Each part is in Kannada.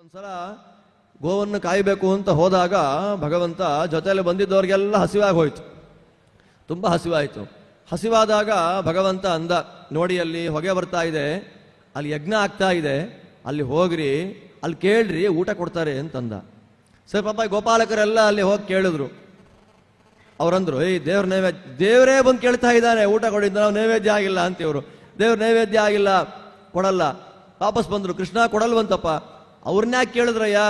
ಒಂದ್ಸಲ ಗೋವನ್ನು ಕಾಯಬೇಕು ಅಂತ ಹೋದಾಗ ಭಗವಂತ ಜೊತೆಯಲ್ಲಿ ಬಂದಿದ್ದವ್ರಿಗೆಲ್ಲ ಹಸಿವಾಗಿ ಹೋಯ್ತು. ತುಂಬ ಹಸಿವಾಯಿತು. ಹಸಿವಾದಾಗ ಭಗವಂತ ಅಂದ, ನೋಡಿ ಅಲ್ಲಿ ಹೊಗೆ ಬರ್ತಾ ಇದೆ, ಅಲ್ಲಿ ಯಜ್ಞ ಆಗ್ತಾ ಇದೆ, ಅಲ್ಲಿ ಹೋಗ್ರಿ, ಅಲ್ಲಿ ಕೇಳ್ರಿ, ಊಟ ಕೊಡ್ತಾರೆ ಅಂತಂದ. ಸರಿ ಪಾಪ ಗೋಪಾಲಕರೆಲ್ಲ ಅಲ್ಲಿ ಹೋಗಿ ಕೇಳಿದ್ರು. ಅವ್ರಂದ್ರು, ಏಯ್ ದೇವ್ರ ನೈವೇದ್ಯ, ದೇವರೇ ಬಂದು ಕೇಳ್ತಾ ಇದ್ದಾನೆ ಊಟ ಕೊಡಿದ್ದು, ನಾವು ನೈವೇದ್ಯ ಆಗಿಲ್ಲ ಅಂತಿವ್ರು. ದೇವ್ರ ನೈವೇದ್ಯ ಆಗಿಲ್ಲ, ಕೊಡಲ್ಲ. ವಾಪಸ್ ಬಂದರು, ಕೃಷ್ಣ ಕೊಡಲ್ವಂತಪ್ಪ. ಅವ್ರನ್ಯಾಕೆ ಕೇಳಿದ್ರಯ್ಯ,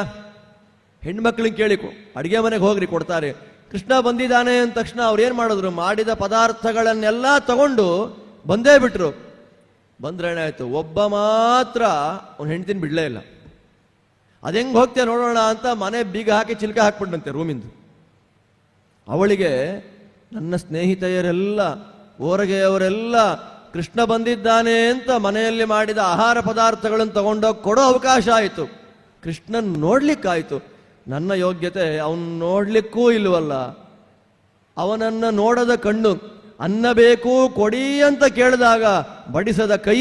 ಹೆಣ್ಮಕ್ಳಿಗೆ ಕೇಳಿ ಅಡುಗೆ ಮನೆಗೆ ಹೋಗ್ರಿ ಕೊಡ್ತಾರೆ. ಕೃಷ್ಣ ಬಂದಿದ್ದಾನೆ ಅಂದ ತಕ್ಷಣ ಅವ್ರು ಏನು ಮಾಡಿದ್ರು, ಮಾಡಿದ ಪದಾರ್ಥಗಳನ್ನೆಲ್ಲ ತಗೊಂಡು ಬಂದೇ ಬಿಟ್ರು. ಬಂದ್ರೆ ಏನಾಯ್ತು, ಒಬ್ಬ ಮಾತ್ರ ಅವ್ನು ಹೆಂಡ್ತಿನ ಬಿಡಲೇ ಇಲ್ಲ. ಅದೆಂಗೆ ಹೋಗ್ತೇವೆ ನೋಡೋಣ ಅಂತ ಮನೆ ಬೀಗ ಹಾಕಿ ಚಿಲ್ಕ ಹಾಕ್ಬಿಟ್ಟಂತೆ ರೂಮಿಂದು. ಅವಳಿಗೆ ನನ್ನ ಸ್ನೇಹಿತೆಯರೆಲ್ಲ, ಓರಗೆಯವರೆಲ್ಲ ಕೃಷ್ಣ ಬಂದಿದ್ದಾನೆ ಅಂತ ಮನೆಯಲ್ಲಿ ಮಾಡಿದ ಆಹಾರ ಪದಾರ್ಥಗಳನ್ನು ತಗೊಂಡೋಗಿ ಕೊಡೋ ಅವಕಾಶ ಆಯಿತು. ಕೃಷ್ಣನ್ ನೋಡ್ಲಿಕ್ಕಾಯ್ತು. ನನ್ನ ಯೋಗ್ಯತೆ ಅವನು ನೋಡ್ಲಿಕ್ಕೂ ಇಲ್ವಲ್ಲ. ಅವನನ್ನ ನೋಡದ ಕಣ್ಣು, ಅನ್ನ ಬೇಕು ಕೊಡಿ ಅಂತ ಕೇಳಿದಾಗ ಬಡಿಸದ ಕೈ,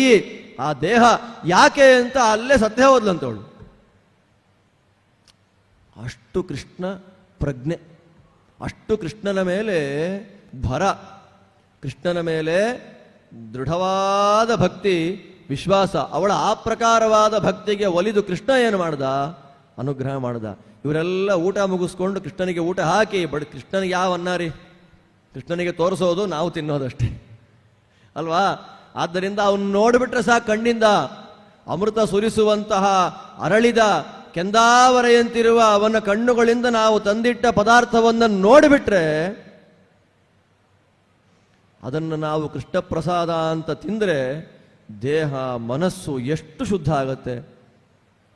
ಆ ದೇಹ ಯಾಕೆ ಅಂತ ಅಲ್ಲೇ ಸತ್ಯ ಹೋದ್ಲಂತವಳು. ಅಷ್ಟು ಕೃಷ್ಣ ಪ್ರಜ್ಞೆ, ಅಷ್ಟು ಕೃಷ್ಣನ ಮೇಲೆ ಭರ, ಕೃಷ್ಣನ ಮೇಲೆ ದೃಢವಾದ ಭಕ್ತಿ, ವಿಶ್ವಾಸ. ಅವಳ ಆ ಪ್ರಕಾರವಾದ ಭಕ್ತಿಗೆ ಒಲಿದು ಕೃಷ್ಣ ಏನು ಮಾಡ್ದ, ಅನುಗ್ರಹ ಮಾಡ್ದ. ಇವರೆಲ್ಲ ಊಟ ಮುಗಿಸ್ಕೊಂಡು ಕೃಷ್ಣನಿಗೆ ಊಟ ಹಾಕಿ, ಕೃಷ್ಣನಿಗೆ ಯಾವ ಅನ್ನ ರೀ, ಕೃಷ್ಣನಿಗೆ ತೋರಿಸೋದು, ನಾವು ತಿನ್ನೋದಷ್ಟೇ ಅಲ್ವಾ. ಆದ್ದರಿಂದ ಅವನು ನೋಡಿಬಿಟ್ರೆ ಸಾಕು, ಕಣ್ಣಿಂದ ಅಮೃತ ಸುರಿಸುವಂತಹ ಅರಳಿದ ಕೆಂದಾವರೆಯಂತಿರುವ ಅವನ ಕಣ್ಣುಗಳಿಂದ ನಾವು ತಂದಿಟ್ಟ ಪದಾರ್ಥವನ್ನು ನೋಡಿಬಿಟ್ರೆ ಅದನ್ನು ನಾವು ಕೃಷ್ಣ ಪ್ರಸಾದ ಅಂತ ತಿಂದರೆ ದೇಹ ಮನಸ್ಸು ಎಷ್ಟು ಶುದ್ಧ ಆಗುತ್ತೆ.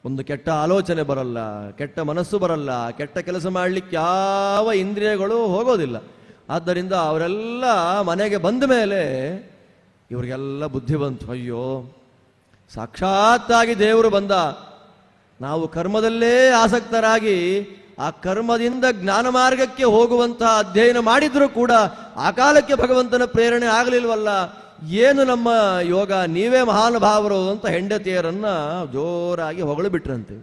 ಒಂದು ಕೆಟ್ಟ ಆಲೋಚನೆ ಬರಲ್ಲ, ಕೆಟ್ಟ ಮನಸ್ಸು ಬರಲ್ಲ, ಕೆಟ್ಟ ಕೆಲಸ ಮಾಡಲಿಕ್ಕೆ ಯಾವ ಇಂದ್ರಿಯಗಳು ಹೋಗೋದಿಲ್ಲ. ಆದ್ದರಿಂದ ಅವರೆಲ್ಲ ಮನೆಗೆ ಬಂದ ಮೇಲೆ ಇವರಿಗೆಲ್ಲ ಬುದ್ಧಿ ಬಂತು, ಅಯ್ಯೋ ಸಾಕ್ಷಾತ್ತಾಗಿ ದೇವರು ಬಂದ. ನಾವು ಕರ್ಮದಲ್ಲೇ ಆಸಕ್ತರಾಗಿ ಆ ಕರ್ಮದಿಂದ ಜ್ಞಾನ ಮಾರ್ಗಕ್ಕೆ ಹೋಗುವಂತಹ ಅಧ್ಯಯನ ಮಾಡಿದ್ರೂ ಕೂಡ ಆ ಕಾಲಕ್ಕೆ ಭಗವಂತನ ಪ್ರೇರಣೆ ಆಗಲಿಲ್ವಲ್ಲ, ಏನು ನಮ್ಮ ಯೋಗ, ನೀವೇ ಮಹಾನುಭಾವರು ಅಂತ ಹೆಂಡತಿಯರನ್ನ ಜೋರಾಗಿ ಹೊಗಳು ಬಿಟ್ರಂತೆ.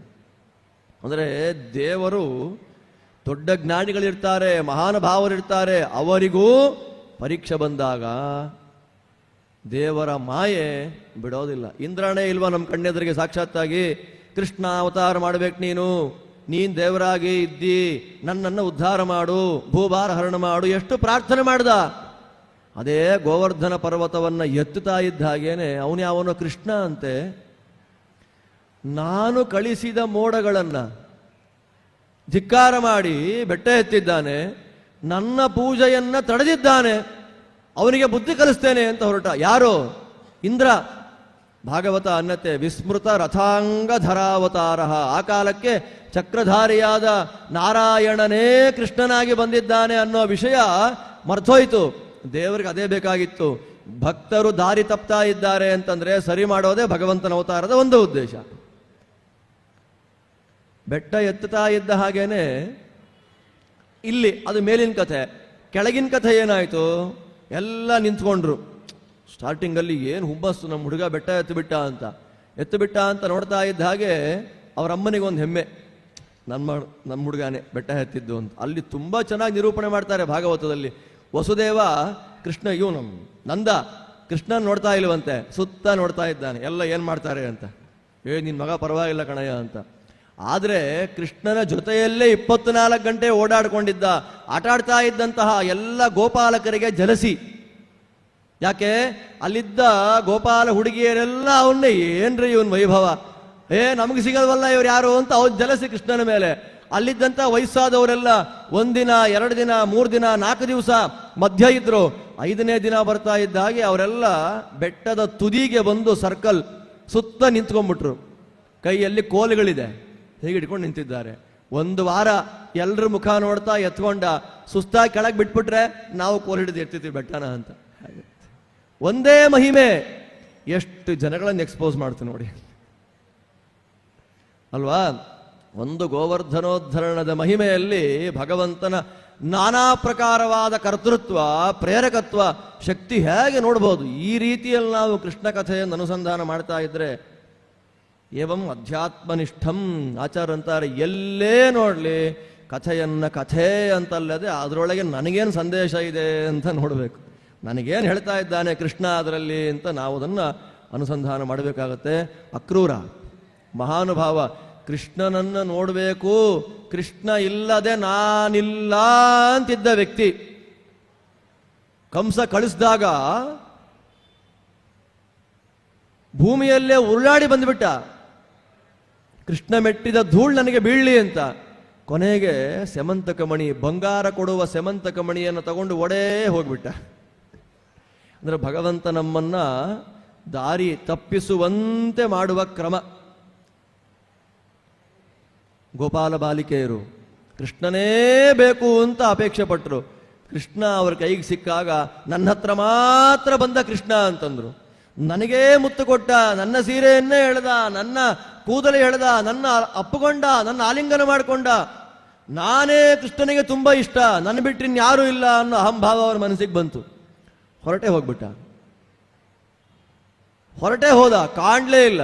ಅಂದರೆ ದೇವರು, ದೊಡ್ಡ ಜ್ಞಾನಿಗಳಿರ್ತಾರೆ, ಮಹಾನುಭಾವರಿರ್ತಾರೆ, ಅವರಿಗೂ ಪರೀಕ್ಷೆ ಬಂದಾಗ ದೇವರ ಮಾಯೆ ಬಿಡೋದಿಲ್ಲ. ಇಂದ್ರನೇ ಇಲ್ವಾ ನಮ್ಮ ಕಣ್ಣೆದುರಿಗೆ ಸಾಕ್ಷಾತ್ತಾಗಿ, ಕೃಷ್ಣ ಅವತಾರ ಮಾಡಬೇಕು, ನೀನ್ ದೇವರಾಗಿ ಇದ್ದಿ, ನನ್ನನ್ನು ಉದ್ಧಾರ ಮಾಡು, ಭೂಭಾರ ಹರಣ ಮಾಡು, ಎಷ್ಟು ಪ್ರಾರ್ಥನೆ ಮಾಡ್ದ. ಅದೇ ಗೋವರ್ಧನ ಪರ್ವತವನ್ನ ಎತ್ತುತ್ತಾ ಇದ್ದ ಹಾಗೇನೆ ಅವನು ಕೃಷ್ಣ ಅಂತೆ, ನಾನು ಕಳಿಸಿದ ಮೋಡಗಳನ್ನ ಧಿಕ್ಕಾರ ಮಾಡಿ ಬೆಟ್ಟ ಎತ್ತಿದ್ದಾನೆ, ನನ್ನ ಪೂಜೆಯನ್ನ ತಡೆದಿದ್ದಾನೆ, ಅವನಿಗೆ ಬುದ್ಧಿ ಕಲಿಸ್ತೇನೆ ಅಂತ ಹೊರಟ. ಯಾರು? ಇಂದ್ರ. ಭಾಗವತ ಅನ್ನತ್ತೆ, ವಿಸ್ಮೃತ ರಥಾಂಗ ಧರಾವತಾರ. ಆ ಕಾಲಕ್ಕೆ ಚಕ್ರಧಾರಿಯಾದ ನಾರಾಯಣನೇ ಕೃಷ್ಣನಾಗಿ ಬಂದಿದ್ದಾನೆ ಅನ್ನೋ ವಿಷಯ ಮರ್ತೋಯ್ತು. ದೇವರಿಗೆ ಅದೇ ಬೇಕಾಗಿತ್ತು. ಭಕ್ತರು ದಾರಿ ತಪ್ತಾ ಇದ್ದಾರೆ ಅಂತಂದ್ರೆ ಸರಿ ಮಾಡೋದೇ ಭಗವಂತನ ಅವತಾರದ ಒಂದು ಉದ್ದೇಶ. ಬೆಟ್ಟ ಎತ್ತುತ್ತಾ ಇದ್ದ ಹಾಗೇನೆ ಇಲ್ಲಿ ಅದು ಮೇಲಿನ ಕಥೆ. ಕೆಳಗಿನ ಕಥೆ ಏನಾಯ್ತು, ಎಲ್ಲ ನಿಂತ್ಕೊಂಡ್ರು. ಸ್ಟಾರ್ಟಿಂಗಲ್ಲಿ ಏನು ಹುಮ್ಮಸ್ಸು, ನಮ್ಮ ಹುಡುಗ ಬೆಟ್ಟ ಎತ್ತುಬಿಟ್ಟ ಅಂತ ನೋಡ್ತಾ ಇದ್ದ ಹಾಗೆ ಅವ್ರ ಅಮ್ಮನಿಗೆ ಒಂದು ಹೆಮ್ಮೆ, ನಮ್ಮ ಹುಡುಗನೇ ಬೆಟ್ಟ ಎತ್ತಿದ್ದು ಅಂತ. ಅಲ್ಲಿ ತುಂಬ ಚೆನ್ನಾಗಿ ನಿರೂಪಣೆ ಮಾಡ್ತಾರೆ ಭಾಗವತದಲ್ಲಿ. ವಸುದೇವ ಕೃಷ್ಣ, ಇವನು ನಂದ ಕೃಷ್ಣನ್ ನೋಡ್ತಾ ಇಲ್ವಂತೆ, ಸುತ್ತ ನೋಡ್ತಾ ಇದ್ದಾನೆ, ಎಲ್ಲ ಏನು ಮಾಡ್ತಾರೆ ಅಂತ. ನಿನ್ನ ಮಗ ಪರವಾಗಿಲ್ಲ ಕಣಯ್ಯ ಅಂತ. ಆದರೆ ಕೃಷ್ಣನ ಜೊತೆಯಲ್ಲೇ 24 ಗಂಟೆ ಓಡಾಡ್ಕೊಂಡಿದ್ದ, ಆಟಾಡ್ತಾ ಇದ್ದಂತಹ ಎಲ್ಲ ಗೋಪಾಲಕರಿಗೆ ಜಲಸಿ. ಯಾಕೆ? ಅಲ್ಲಿದ್ದ ಗೋಪಾಲ ಹುಡುಗಿಯರೆಲ್ಲ ಅವನ್ನೇ, ಏನ್ರಿ ಇವನ್ ವೈಭವ, ನಮಗೆ ಸಿಗಲ್ವಲ್ಲ ಇವ್ರು ಯಾರು ಅಂತ ಅವ್ರು ಜಲಸಿ ಕೃಷ್ಣನ ಮೇಲೆ. ಅಲ್ಲಿದ್ದಂತ ವಯಸ್ಸಾದವರೆಲ್ಲ 1 ದಿನ 2 ದಿನ 3 ದಿನ 4 ದಿವಸ ಮಧ್ಯ ಇದ್ರು. 5ನೇ ದಿನ ಬರ್ತಾ ಇದ್ದ ಹಾಗೆ ಅವರೆಲ್ಲ ಬೆಟ್ಟದ ತುದಿಗೆ ಬಂದು ಸರ್ಕಲ್ ಸುತ್ತ ನಿಂತ್ಕೊಂಡ್ಬಿಟ್ರು. ಕೈಯಲ್ಲಿ ಕೋಲುಗಳಿದೆ, ಹೇಗೆ ಇಟ್ಕೊಂಡು ನಿಂತಿದ್ದಾರೆ. 1 ವಾರ ಎಲ್ಲರ ಮುಖ ನೋಡ್ತಾ ಎತ್ಕೊಂಡ, ಸುಸ್ತಾಗಿ ಕೆಳಗೆ ಬಿಟ್ಬಿಟ್ರೆ ನಾವು ಕೋಲ್ ಹಿಡಿದು ಎತ್ತಿರ್ತೀವಿ ಬೆಟ್ಟನ ಅಂತ. ಒಂದೇ ಮಹಿಮೆ ಎಷ್ಟು ಜನಗಳನ್ನು ಎಕ್ಸ್ಪೋಸ್ ಮಾಡ್ತು ನೋಡಿ ಅಲ್ವಾ. ಒಂದು ಗೋವರ್ಧನೋದ್ಧರಣದ ಮಹಿಮೆಯಲ್ಲಿ ಭಗವಂತನ ನಾನಾ ಪ್ರಕಾರವಾದ ಕರ್ತೃತ್ವ, ಪ್ರೇರಕತ್ವ, ಶಕ್ತಿ ಹೇಗೆ ನೋಡ್ಬೋದು. ಈ ರೀತಿಯಲ್ಲಿ ನಾವು ಕೃಷ್ಣ ಕಥೆಯನ್ನು ಅನುಸಂಧಾನ ಮಾಡ್ತಾ ಇದ್ರೆ ಏವಂ ಅಧ್ಯಾತ್ಮನಿಷ್ಠಂ ಆಚಾರ್ಯಂತಾರೆ ಎಲ್ಲೇ ನೋಡಲಿ ಕಥೆಯನ್ನ ಕಥೆ ಅಂತಲ್ಲದೆ ಅದರೊಳಗೆ ನನಗೇನು ಸಂದೇಶ ಇದೆ ಅಂತ ನೋಡಬೇಕು. ನನಗೇನು ಹೇಳ್ತಾ ಇದ್ದಾನೆ ಕೃಷ್ಣ ಅದರಲ್ಲಿ ಅಂತ ನಾವು ಅದನ್ನು ಅನುಸಂಧಾನ ಮಾಡಬೇಕಾಗತ್ತೆ. ಅಕ್ರೂರ ಮಹಾನುಭಾವ, ಕೃಷ್ಣನನ್ನು ನೋಡಬೇಕು, ಕೃಷ್ಣ ಇಲ್ಲದೆ ನಾನಿಲ್ಲ ಅಂತಿದ್ದ ವ್ಯಕ್ತಿ. ಕಂಸ ಕಳಿಸಿದಾಗ ಭೂಮಿಯಲ್ಲೇ ಉರುಳಾಡಿ ಬಂದುಬಿಟ್ಟ, ಕೃಷ್ಣ ಮೆಟ್ಟಿದ ಧೂಳು ನನಗೆ ಬೀಳಲಿ ಅಂತ. ಕೊನೆಗೆ ಸೆಮಂತಕಮಣಿ, ಬಂಗಾರ ಕೊಡುವ ಸೆಮಂತಕಮಣಿಯನ್ನು ತಗೊಂಡು ಒಡೇ ಹೋಗ್ಬಿಟ್ಟ. ಅಂದರೆ ಭಗವಂತ ನಮ್ಮನ್ನ ದಾರಿ ತಪ್ಪಿಸುವಂತೆ ಮಾಡುವ ಕ್ರಮ. ಗೋಪಾಲ ಬಾಲಿಕೆಯರು ಕೃಷ್ಣನೇ ಬೇಕು ಅಂತ ಅಪೇಕ್ಷೆ ಪಟ್ಟರು. ಕೃಷ್ಣ ಅವ್ರ ಕೈಗೆ ಸಿಕ್ಕಾಗ ನನ್ನ ಹತ್ರ ಮಾತ್ರ ಬಂದ ಕೃಷ್ಣ ಅಂತಂದ್ರು. ನನಗೇ ಮುತ್ತು ಕೊಟ್ಟ, ನನ್ನ ಸೀರೆಯನ್ನೇ ಎಳೆದ, ನನ್ನ ಕೂದಲು ಎಳೆದ, ನನ್ನ ಅಪ್ಪುಕೊಂಡ, ನನ್ನ ಆಲಿಂಗನ ಮಾಡಿಕೊಂಡ. ನಾನೇ ಕೃಷ್ಣನಿಗೆ ತುಂಬ ಇಷ್ಟ, ನನ್ನ ಬಿಟ್ಟು ಇನ್ಯಾರೂ ಇಲ್ಲ ಅನ್ನೋ ಅಹಂಭಾವ ಅವರ ಮನಸ್ಸಿಗೆ ಬಂತು. ಹೊರಟೆ ಹೋಗ್ಬಿಟ್ಟ. ಹೊರಟೆ ಹೋದ, ಕಾಣ್ಲೇ ಇಲ್ಲ.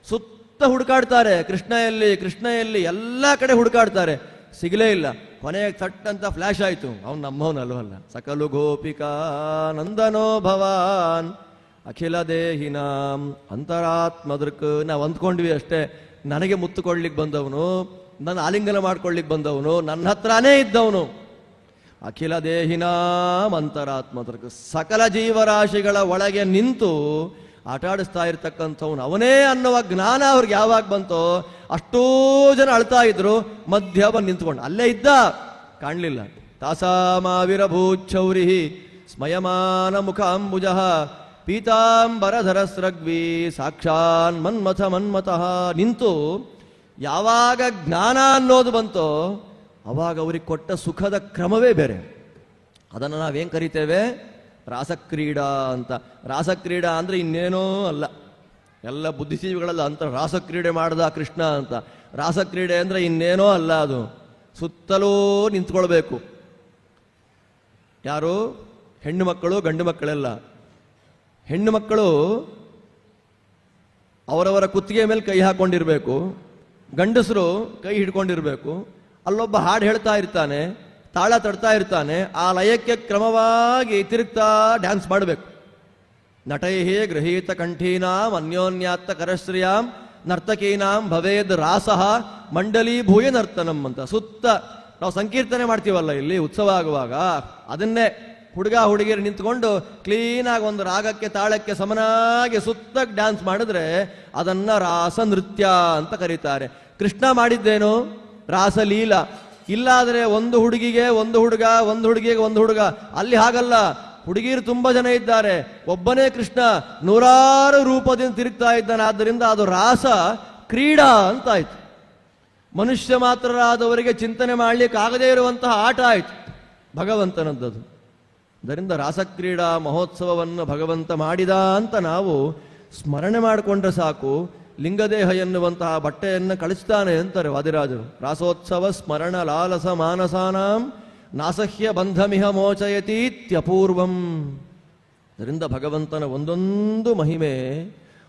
ಸುತ್ತ ಹುಡುಕಾಡ್ತಾರೆ, ಕೃಷ್ಣ ಎಲ್ಲಿ ಕೃಷ್ಣ ಎಲ್ಲಿ, ಎಲ್ಲ ಕಡೆ ಹುಡುಕಾಡ್ತಾರೆ, ಸಿಗಲೇ ಇಲ್ಲ. ಕೊನೆಗೆ ಥಟ್ ಅಂತ ಫ್ಲಾಶ್ ಆಯ್ತು, ಅವನು ನಮ್ಮವನಲ್ವಲ್ಲ. ಸಕಲು ಗೋಪಿಕಾ ನಂದನೋ ಭವಾನ್ ಅಖಿಲ ದೇಹಿನಾಂ ಅಂತರಾತ್ಮದೃಕ್. ನಾವು ಅಂದ್ಕೊಂಡ್ವಿ ಅಷ್ಟೇ, ನನಗೆ ಮುತ್ತು ಕೊಡ್ಲಿಕ್ಕೆ ಬಂದವನು, ನನ್ನ ಆಲಿಂಗನ ಮಾಡ್ಕೊಳ್ಲಿಕ್ಕೆ ಬಂದವನು, ನನ್ನ ಹತ್ರನೇ ಇದ್ದವನು. ಅಖಿಲ ದೇಹಿನಾಂ ಅಂತರಾತ್ಮದೃಕ್, ಸಕಲ ಜೀವರಾಶಿಗಳ ಒಳಗೆ ನಿಂತು ಆಟಾಡಿಸ್ತಾ ಇರ್ತಕ್ಕಂಥವನು ಅವನೇ ಅನ್ನುವ ಜ್ಞಾನ ಅವ್ರಿಗೆ ಯಾವಾಗ ಬಂತೋ ಅಷ್ಟೋ ಜನ ಅಳ್ತಾ ಇದ್ರು. ಮಧ್ಯ ಬಂದು ನಿಂತ್ಕೊಂಡು ಅಲ್ಲೇ ಇದ್ದ, ಕಾಣಲಿಲ್ಲ. ತಾಸಾಮಾವಿರಭೂಚೌರಿ ಸ್ಮಯಮಾನ ಮುಖಾಂಬುಜ ಪೀತಾಂಬರಧರಸ್ರಗ್ವಿ ಸಾಕ್ಷಾನ್ ಮನ್ಮಥ ಮನ್ಮತಃ. ನಿಂತು ಯಾವಾಗ ಜ್ಞಾನ ಅನ್ನೋದು ಬಂತೋ ಅವಾಗ ಅವ್ರಿಗೆ ಕೊಟ್ಟ ಸುಖದ ಕ್ರಮವೇ ಬೇರೆ. ಅದನ್ನು ನಾವೇನು ಕರಿತೇವೆ? ರಾಸಕ್ರೀಡಾ ಅಂತ. ರಾಸಕ್ರೀಡಾ ಅಂದರೆ ಇನ್ನೇನೋ ಅಲ್ಲ, ಎಲ್ಲ ಬುದ್ಧಿಜೀವಿಗಳೆಲ್ಲ ಅಂತ ರಾಸಕ್ರೀಡೆ ಮಾಡ್ದ ಕೃಷ್ಣ ಅಂತ. ರಾಸಕ್ರೀಡೆ ಅಂದರೆ ಇನ್ನೇನೋ ಅಲ್ಲ, ಅದು ಸುತ್ತಲೂ ನಿಂತ್ಕೊಳ್ಬೇಕು. ಯಾರು? ಹೆಣ್ಣು ಮಕ್ಕಳು, ಗಂಡು ಮಕ್ಕಳೆಲ್ಲ. ಹೆಣ್ಣು ಮಕ್ಕಳು ಅವರವರ ಕುತ್ತಿಗೆ ಮೇಲೆ ಕೈ ಹಾಕೊಂಡಿರ್ಬೇಕು, ಗಂಡಸರು ಕೈ ಹಿಡ್ಕೊಂಡಿರ್ಬೇಕು. ಅಲ್ಲೊಬ್ಬ ಹಾಡು ಹೇಳ್ತಾ ಇರ್ತಾನೆ, ತಾಳ ತಡ್ತಾ ಇರ್ತಾನೆ, ಆ ಲಯಕ್ಕೆ ಕ್ರಮವಾಗಿ ತಿರುಗ್ತಾ ಡ್ಯಾನ್ಸ್ ಮಾಡಬೇಕು. ನಟೈಹೇ ಗೃಹೀತ ಕಂಠೀನಾಂ ಅನ್ಯೋನ್ಯಾತ್ತ ಕರಶ್ರಿಯಾಂ ನರ್ತಕೀನಾಂ ಭವೇದ್ ರಾಸಃ ಮಂಡಲೀಭೂಯ ನರ್ತನಂ ಅಂತ. ಸುತ್ತ ನಾವು ಸಂಕೀರ್ತನೆ ಮಾಡ್ತೀವಲ್ಲ ಇಲ್ಲಿ ಉತ್ಸವ ಆಗುವಾಗ, ಅದನ್ನೇ ಹುಡುಗ ಹುಡುಗಿಯರು ನಿಂತ್ಕೊಂಡು ಕ್ಲೀನಾಗಿ ಒಂದು ರಾಗಕ್ಕೆ ತಾಳಕ್ಕೆ ಸಮನಾಗಿ ಸುತ್ತ ಡ್ಯಾನ್ಸ್ ಮಾಡಿದ್ರೆ ಅದನ್ನ ರಾಸ ನೃತ್ಯ ಅಂತ ಕರೀತಾರೆ. ಕೃಷ್ಣ ಮಾಡಿದ್ದೇನು? ರಾಸಲೀಲ. ಇಲ್ಲಾದ್ರೆ ಒಂದು ಹುಡುಗಿಗೆ ಒಂದು ಹುಡುಗ, ಒಂದು ಹುಡುಗಿಗೆ ಒಂದು ಹುಡುಗ. ಅಲ್ಲಿ ಹಾಗಲ್ಲ, ಹುಡುಗಿಯರು ತುಂಬಾ ಜನ ಇದ್ದಾರೆ, ಒಬ್ಬನೇ ಕೃಷ್ಣ ನೂರಾರು ರೂಪದಿಂದ ತಿರುಗ್ತಾ ಇದ್ದಾನೆ. ಆದ್ದರಿಂದ ಅದು ರಾಸ ಕ್ರೀಡಾ ಅಂತ ಆಯ್ತು. ಮನುಷ್ಯ ಮಾತ್ರರಾದವರಿಗೆ ಚಿಂತನೆ ಮಾಡ್ಲಿಕ್ಕೆ ಆಗದೇ ಇರುವಂತಹ ಆಟ ಆಯ್ತು ಭಗವಂತನದ್ದದು. ಅದರಿಂದ ರಾಸಕ್ರೀಡಾ ಮಹೋತ್ಸವವನ್ನು ಭಗವಂತ ಮಾಡಿದ ಅಂತ ನಾವು ಸ್ಮರಣೆ ಮಾಡಿಕೊಂಡ್ರೆ ಸಾಕು. ಲಿಂಗದೇಹ ಎನ್ನುವಂತಹ ಬಟ್ಟೆಯನ್ನು ಕಳಿಸ್ತಾನೆ ಅಂತಾರೆ ವಾದಿರಾಜರು. ರಾಸೋತ್ಸವ ಸ್ಮರಣ ಲಾಲಸ ಮಾನಸಾನಾಂ ನಾಸಹ್ಯ ಬಂಧಮಿಹ ಮೋಚಯತೀತ್ಯಪೂರ್ವಂ. ಅದರಿಂದ ಭಗವಂತನ ಒಂದೊಂದು ಮಹಿಮೆ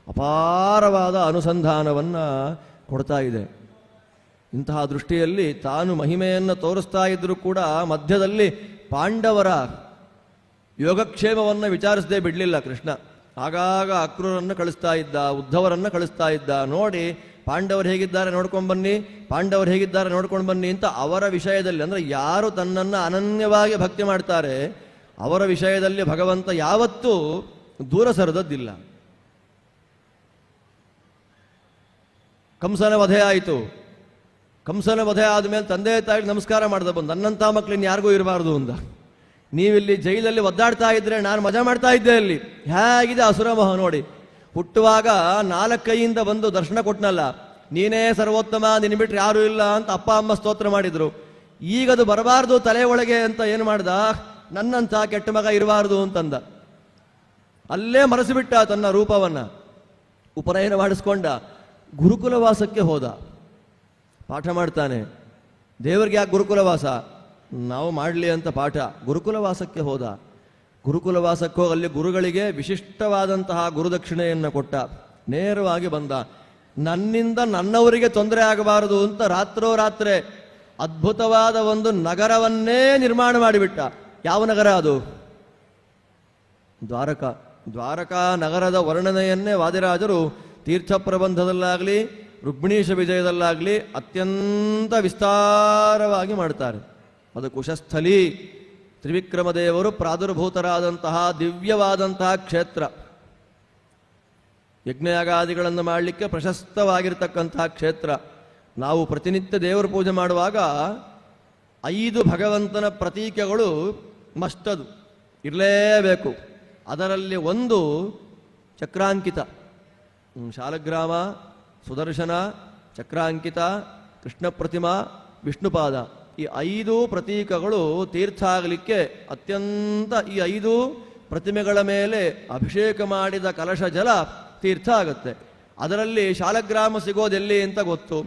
ಅಪಾರವಾದ ಅನುಸಂಧಾನವನ್ನು ಕೊಡ್ತಾ ಇದೆ. ಇಂತಹ ದೃಷ್ಟಿಯಲ್ಲಿ ತಾನು ಮಹಿಮೆಯನ್ನು ತೋರಿಸ್ತಾ ಇದ್ರೂ ಕೂಡ ಮಧ್ಯದಲ್ಲಿ ಪಾಂಡವರ ಯೋಗಕ್ಷೇಮವನ್ನು ವಿಚಾರಿಸದೆ ಬಿಡಲಿಲ್ಲ ಕೃಷ್ಣ. ಆಗಾಗ ಅಕ್ರೂರನ್ನು ಕಳಿಸ್ತಾ ಇದ್ದ, ಉದ್ಧವರನ್ನು ಕಳಿಸ್ತಾ ಇದ್ದ. ನೋಡಿ ಪಾಂಡವರು ಹೇಗಿದ್ದಾರೆ ನೋಡ್ಕೊಂಡು ಬನ್ನಿ, ಪಾಂಡವರು ಹೇಗಿದ್ದಾರೆ ನೋಡ್ಕೊಂಡು ಬನ್ನಿ ಅಂತ ಅವರ ವಿಷಯದಲ್ಲಿ, ಅಂದರೆ ಯಾರು ತನ್ನನ್ನು ಅನನ್ಯವಾಗಿ ಭಕ್ತಿ ಮಾಡ್ತಾರೆ ಅವರ ವಿಷಯದಲ್ಲಿ ಭಗವಂತ ಯಾವತ್ತೂ ದೂರ ಸರಿದದ್ದಿಲ್ಲ. ಕಂಸನ ವಧೆ ಆಯಿತು. ಕಂಸನ ವಧೆ ಆದಮೇಲೆ ತಂದೆ ತಾಯಿಗೆ ನಮಸ್ಕಾರ ಮಾಡ್ದ ಬಂದು, ನನ್ನಂಥ ಮಕ್ಕಳಿನ್ ಯಾರಿಗೂ ಇರಬಾರ್ದು ಅಂದ. ನೀವಿಲ್ಲಿ ಜೈಲಲ್ಲಿ ಒದ್ದಾಡ್ತಾ ಇದ್ರೆ ನಾನು ಮಜಾ ಮಾಡ್ತಾ ಇದ್ದೆ. ಅಲ್ಲಿ ಹೇಗಿದೆ ಅಸುರಮೋಹ ನೋಡಿ. ಹುಟ್ಟುವಾಗ 4 ಕೈಯಿಂದ ಬಂದು ದರ್ಶನ ಕೊಟ್ಟನಲ್ಲ, ನೀನೇ ಸರ್ವೋತ್ತಮ, ನಿನ್ನ ಬಿಟ್ರೆ ಯಾರೂ ಇಲ್ಲ ಅಂತ ಅಪ್ಪ ಅಮ್ಮ ಸ್ತೋತ್ರ ಮಾಡಿದ್ರು. ಈಗದು ಬರಬಾರ್ದು ತಲೆ ಒಳಗೆ ಅಂತ ಏನು ಮಾಡ್ದ? ನನ್ನಂಥ ಕೆಟ್ಟ ಮಗ ಇರಬಾರ್ದು ಅಂತಂದ. ಅಲ್ಲೇ ಮರೆಸಿಬಿಟ್ಟ ತನ್ನ ರೂಪವನ್ನ. ಉಪನಯನ ಮಾಡಿಸ್ಕೊಂಡ, ಗುರುಕುಲವಾಸಕ್ಕೆ ಹೋದ, ಪಾಠ ಮಾಡ್ತಾನೆ. ದೇವರಿಗೆ ಯಾಕೆ ಗುರುಕುಲವಾಸ? ನಾವು ಮಾಡಲಿ ಅಂತ ಪಾಠ. ಗುರುಕುಲವಾಸಕ್ಕೆ ಹೋದ. ಗುರುಕುಲವಾಸಕ್ಕೆ ಹೋಗಿ ಅಲ್ಲಿ ಗುರುಗಳಿಗೆ ವಿಶಿಷ್ಟವಾದಂತಹ ಗುರುದಕ್ಷಿಣೆಯನ್ನು ಕೊಟ್ಟ. ನೇರವಾಗಿ ಬಂದ. ನನ್ನಿಂದ ನನ್ನವರಿಗೆ ತೊಂದರೆ ಆಗಬಾರದು ಅಂತ ರಾತ್ರೋರಾತ್ರೆ ಅದ್ಭುತವಾದ ಒಂದು ನಗರವನ್ನೇ ನಿರ್ಮಾಣ ಮಾಡಿಬಿಟ್ಟ. ಯಾವ ನಗರ ಅದು? ದ್ವಾರಕಾ ನಗರದ ವರ್ಣನೆಯನ್ನೇ ವಾದಿರಾಜರು ತೀರ್ಥ ಪ್ರಬಂಧದಲ್ಲಾಗಲಿ ರುಕ್ಮಿಣೀಶ ವಿಜಯದಲ್ಲಾಗಲಿ ಅತ್ಯಂತ ವಿಸ್ತಾರವಾಗಿ ಮಾಡ್ತಾರೆ. ಅದು ಕುಶಸ್ಥಲಿ, ತ್ರಿವಿಕ್ರಮದೇವರು ಪ್ರಾದುರ್ಭೂತರಾದಂತಹ ದಿವ್ಯವಾದಂತಹ ಕ್ಷೇತ್ರ. ಯಜ್ಞಯಾಗಾದಿಗಳನ್ನು ಮಾಡಲಿಕ್ಕೆ ಪ್ರಶಸ್ತವಾಗಿರ್ತಕ್ಕಂತಹ ಕ್ಷೇತ್ರ. ನಾವು ಪ್ರತಿನಿತ್ಯ ದೇವರ ಪೂಜೆ ಮಾಡುವಾಗ 5 ಭಗವಂತನ ಪ್ರತೀಕಗಳು ಮಸ್ತದು ಇರಲೇಬೇಕು. ಅದರಲ್ಲಿ ಒಂದು ಚಕ್ರಾಂಕಿತ, ಶಾಲಗ್ರಾಮ, ಸುದರ್ಶನ, ಚಕ್ರಾಂಕಿತ, ಕೃಷ್ಣ ಪ್ರತಿಮಾ, ವಿಷ್ಣುಪಾದ. ಈ 5 ಪ್ರತೀಕಗಳು ತೀರ್ಥ ಆಗಲಿಕ್ಕೆ ಅತ್ಯಂತ, ಈ 5 ಪ್ರತಿಮೆಗಳ ಮೇಲೆ ಅಭಿಷೇಕ ಮಾಡಿದ ಕಲಶ ಜಲ ತೀರ್ಥ ಆಗುತ್ತೆ. ಅದರಲ್ಲಿ ಶಾಲಗ್ರಾಮ ಸಿಗೋದೆಲ್ಲಿ ಅಂತ ಗೊತ್ತು.